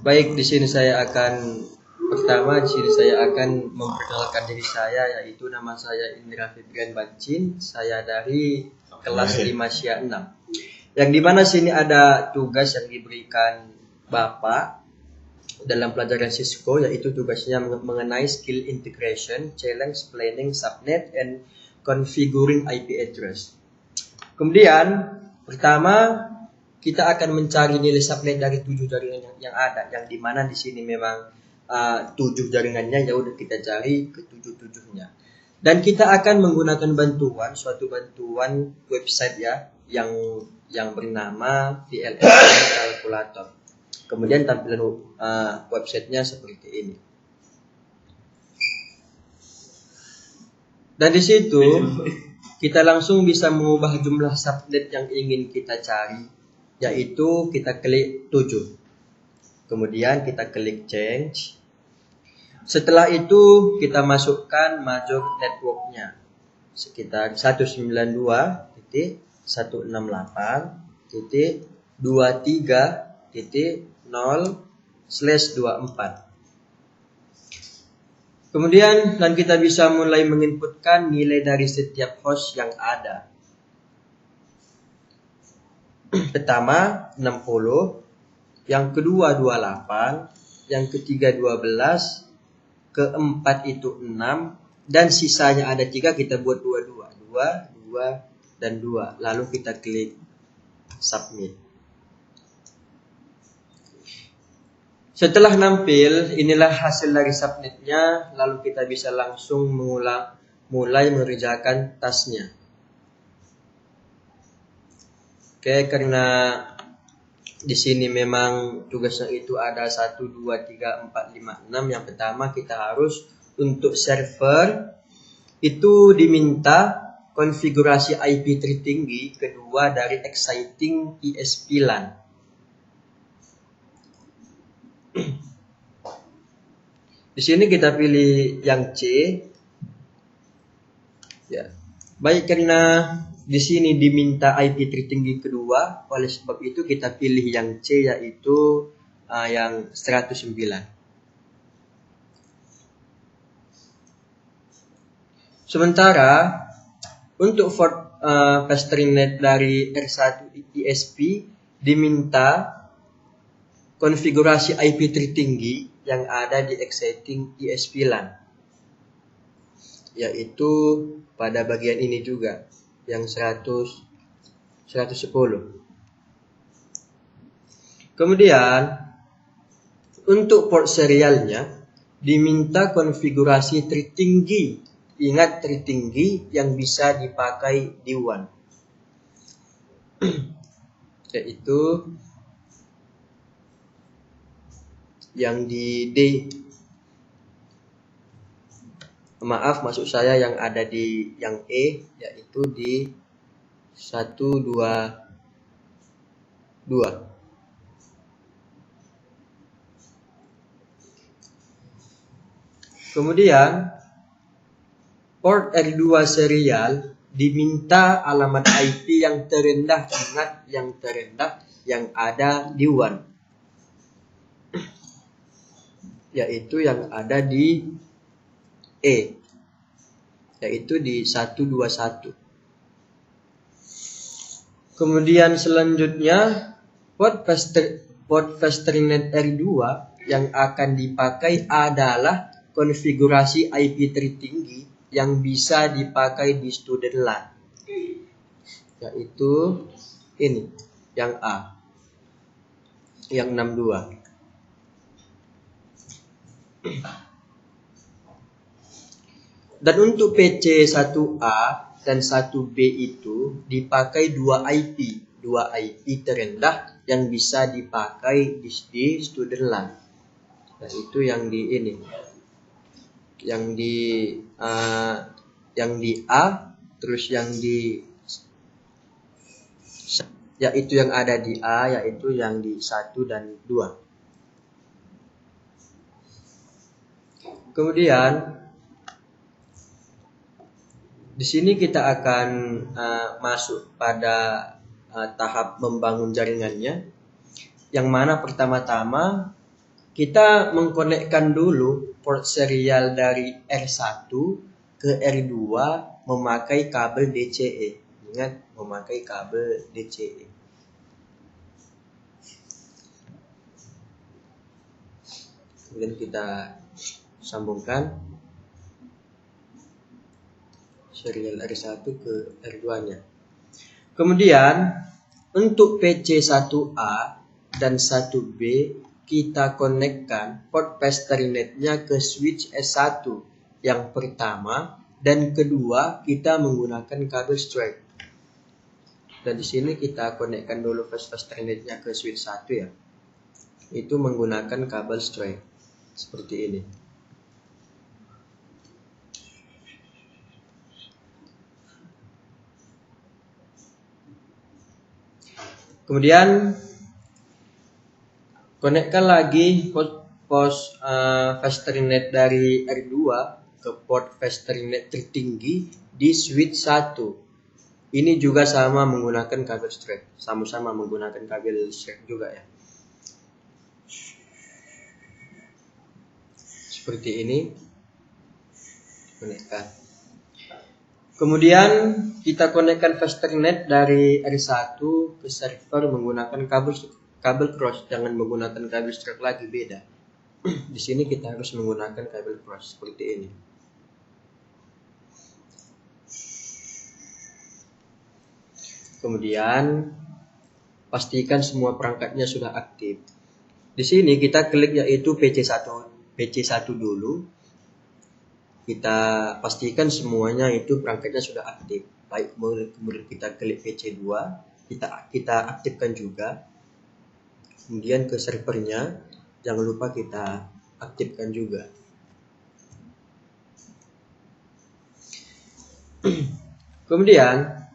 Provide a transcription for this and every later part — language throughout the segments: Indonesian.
Baik, di sini saya akan memperkenalkan diri saya, yaitu nama saya Indra Febrian Bancin. Saya dari kelas 5 Sya 6. Yang dimana sini ada tugas yang diberikan Bapak dalam pelajaran Cisco, yaitu tugasnya mengenai skill integration, challenge planning subnet, and configuring IP address. Kemudian pertama kita akan mencari nilai subnet dari 7 jaringan yang ada, yang dimana di sini memang 7 jaringannya, ya udah kita cari ke 7-7-nya. Dan kita akan menggunakan suatu bantuan website ya, yang bernama VLSI Calculator. Kemudian tampilan websitenya seperti ini. Dan di situ kita langsung bisa mengubah jumlah subnet yang ingin kita cari, yaitu kita klik 7. Kemudian kita klik change. Setelah itu kita masukkan major networknya sekitar 192.168.23.0/24. Kemudian dan kita bisa mulai menginputkan nilai dari setiap host yang ada. Pertama 60, yang kedua 28, yang ketiga 12, keempat itu 6, dan sisanya ada 3, kita buat 2, dan 2. Lalu kita klik submit. Setelah nampil, inilah hasil dari subnetnya. Lalu kita bisa langsung mulai mengerjakan tasnya. Oke, karena di sini memang tugasnya itu ada 1, 2, 3, 4, 5, 6. Yang pertama kita harus untuk server itu diminta konfigurasi IP tertinggi, kedua dari exciting ESP LAN. Di sini kita pilih yang C. Ya. Baik, karena di sini diminta IP tertinggi kedua, oleh sebab itu kita pilih yang C, yaitu yang 109. Sementara untuk fasternet dari R1 ESP diminta konfigurasi IP tertinggi yang ada di exciting ESP LAN, yaitu pada bagian ini juga, yang 110. Kemudian untuk port serialnya diminta konfigurasi tertinggi. Ingat, tertinggi yang bisa dipakai di WAN, yaitu yang di D. Maaf, maksud saya yang ada di yang E, yaitu di 122. Kemudian port R2 serial diminta alamat IP yang terendah, ingat yang terendah yang ada di WAN, yaitu yang ada di E, yaitu di 121. Kemudian selanjutnya port fasternet R2 yang akan dipakai adalah konfigurasi IP tertinggi yang bisa dipakai di student LAN, yaitu ini yang A, yang 62. Dan untuk PC 1A dan 1B itu dipakai 2 IP terendah yang bisa dipakai di student LAN, yaitu yang di ini, yang di A, terus yang di, yaitu yang ada di A, yaitu yang di 1 dan 2. Kemudian di sini kita akan masuk pada tahap membangun jaringannya, yang mana pertama-tama kita mengkonekkan dulu port serial dari R1 ke R2 memakai kabel DCE. Ingat, memakai kabel DCE. Kemudian kita sambungkan serial R1 ke R2-nya. Kemudian untuk PC1A dan 1B kita konekkan port Fasternetnya ke switch S1 yang pertama dan kedua kita menggunakan kabel straight. Dan di sini kita konekkan dulu Fasternetnya ke switch 1 ya. Itu menggunakan kabel straight seperti ini. Kemudian konekkan lagi port Fasternet dari R2 ke port Fasternet tertinggi di switch 1. Ini juga sama menggunakan kabel straight, sama-sama menggunakan kabel straight juga ya. Seperti ini. Konekkan. Kemudian kita konekkan Fasternet dari R1 ke server menggunakan kabel cross, jangan menggunakan kabel straight lagi, beda. Di sini kita harus menggunakan kabel cross seperti ini. Kemudian pastikan semua perangkatnya sudah aktif. Di sini kita klik yaitu PC1 dulu. Kita pastikan semuanya itu perangkatnya sudah aktif. Baik, kemudian kita klik PC2, kita aktifkan juga. Kemudian ke servernya, jangan lupa kita aktifkan juga. Kemudian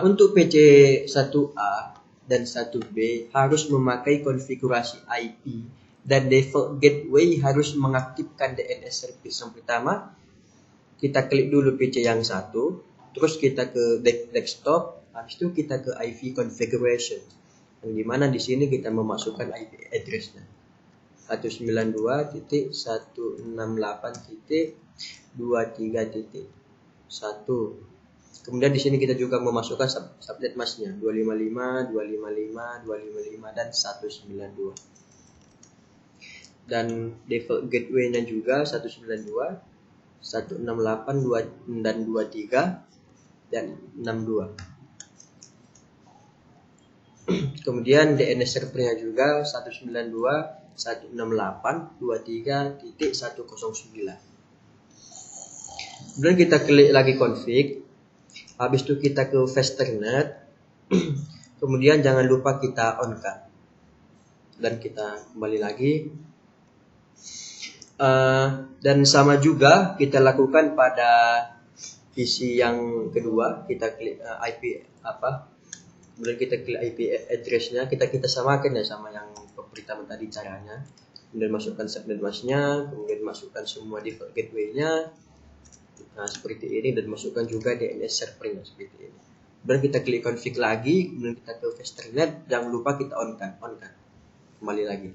untuk PC1A dan 1B harus memakai konfigurasi IP dan default gateway harus mengaktifkan DNS service. Yang pertama, kita klik dulu PC yang satu, terus kita ke desktop, habis itu kita ke IP configuration. Yang dimana di sini kita memasukkan IP address-nya 192.168.23.1. Kemudian di sini kita juga memasukkan subnet mask-nya 255, 255, 255 dan 192. Dan default gateway-nya juga 192, 168 dan 23 dan 62. Kemudian DNS servernya juga 192, 168, 23.109. Kemudian kita klik lagi config. Habis itu kita ke Fasternet. Kemudian jangan lupa kita on-kan. Dan kita kembali lagi. Dan sama juga kita lakukan pada PC yang kedua, kita klik IP kemudian kita klik IP address-nya, kita samakan ya sama yang pertama tadi caranya. Kemudian masukkan subnet mask-nya, kemudian masukkan semua default gateway-nya, nah seperti ini, dan masukkan juga DNS server-nya seperti ini. Kemudian kita klik config lagi, kemudian kita ke Fasternet, jangan lupa kita on-kan, kembali lagi.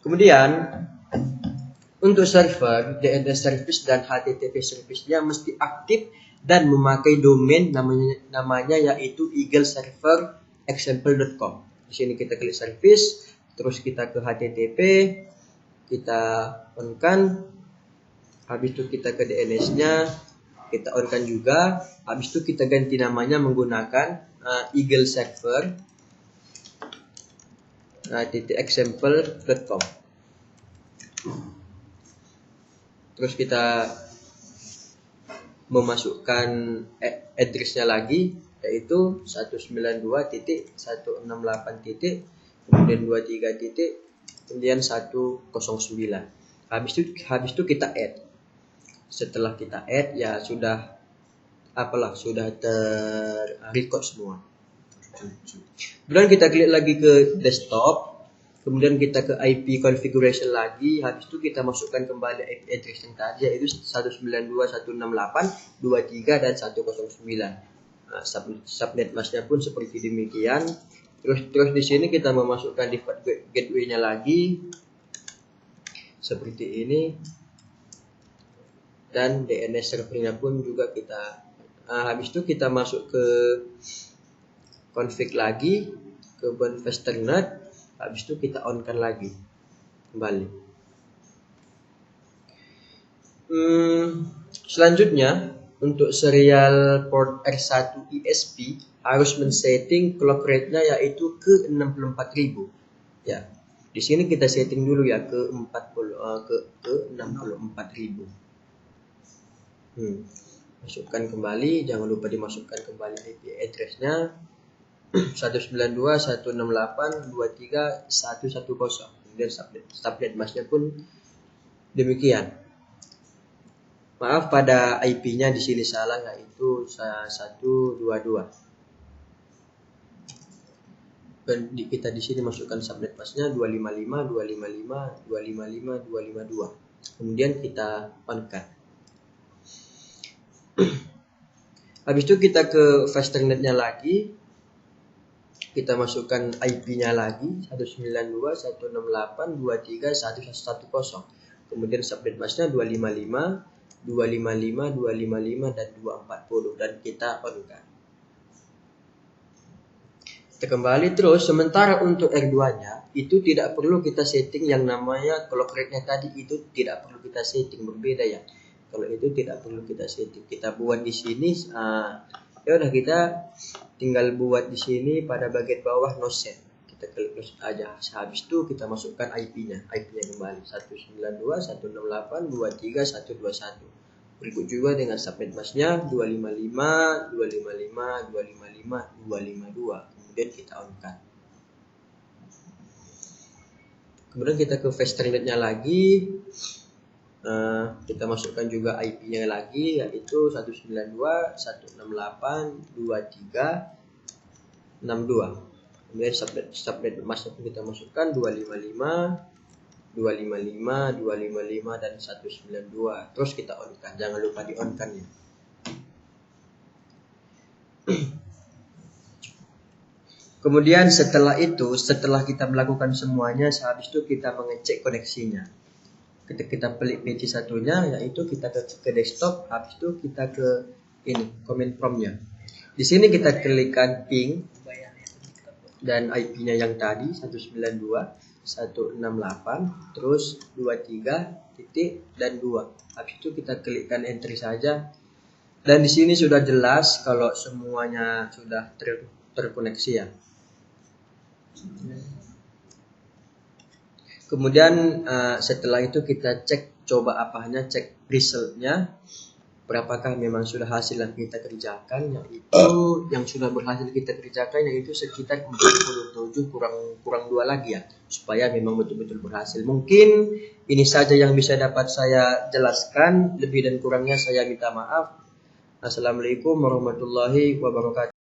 Kemudian untuk server, DNS service dan HTTP service-nya mesti aktif dan memakai domain namanya yaitu eagleserverexample.com. Di sini kita klik service, terus kita ke HTTP, kita on-kan, habis itu kita ke DNS-nya, kita on-kan juga, habis itu kita ganti namanya menggunakan eagleserver.example.com. Terus kita memasukkan address-nya lagi yaitu 192.168. Kemudian 23. Kemudian 109. Habis itu kita add. Setelah kita add ya sudah ter-record semua. Kemudian kita klik lagi ke desktop. Kemudian kita ke IP configuration lagi, habis itu kita masukkan kembali IP address yang tadi yaitu 192.168.23 dan 109. Nah, subnet mask-nya pun seperti demikian. Terus di sini kita memasukkan default gateway-nya lagi. seperti ini, dan DNS servernya pun juga kita habis itu kita masuk ke config lagi, ke Bonfesternet, habis itu kita on kan lagi kembali. Selanjutnya untuk serial port R1 ESP harus men-setting clock rate-nya yaitu ke 64.000 ya. Di sini kita setting dulu ya ke 64.000. Masukkan kembali, jangan lupa dimasukkan kembali IP address-nya 192.168.23.110. Kemudian subnet masknya pun demikian. Maaf pada IP-nya di sini salah, yaitu 122. Dan kita di sini masukkan subnet masknya 255, 255, 255, 252. Kemudian kita on-kan. Habis itu kita ke Fasternetnya lagi, kita masukkan IP-nya lagi 192.168.23.110. Kemudian subnet masknya 255, 255, 255 dan 240 dan kita on-kan. Kita kembali terus. Sementara untuk R2-nya itu tidak perlu kita setting yang namanya clock rate-nya tadi, itu tidak perlu kita setting, berbeda ya. Kalau itu tidak perlu kita setting, kita buat di sini. Ya udah, kita tinggal buat di sini pada bagian bawah no set. Kita klik no set aja. Habis itu kita masukkan IP-nya kembali 192.168.23.121. Berikut juga dengan subnet masknya 255, 255, 255, 252. Kemudian kita on-kan. Kemudian kita ke Fasternetnya lagi. Kita masukkan juga IP-nya lagi, yaitu 192.168.23.62. Kemudian subnet masknya kita masukkan 255, 255, 255 dan 192. Terus kita on-kan, jangan lupa di on-kan ya. Kemudian setelah kita melakukan semuanya, habis itu kita mengecek koneksinya. Kita pelik PC satunya, yaitu kita ke desktop, habis itu kita ke ini command prompt-nya. Di sini kita klikkan ping dan IP-nya yang tadi 192.168 terus 23 titik dan 2. Habis itu kita klikkan enter saja. Dan di sini sudah jelas kalau semuanya sudah terkoneksi ya. Kemudian setelah itu kita coba cek resultnya, berapakah memang sudah hasil yang kita kerjakan, yaitu yang sudah berhasil kita kerjakan yaitu sekitar 47 kurang 2 lagi ya, supaya memang betul-betul berhasil. Mungkin ini saja yang bisa dapat saya jelaskan, lebih dan kurangnya saya minta maaf. Assalamualaikum warahmatullahi wabarakatuh.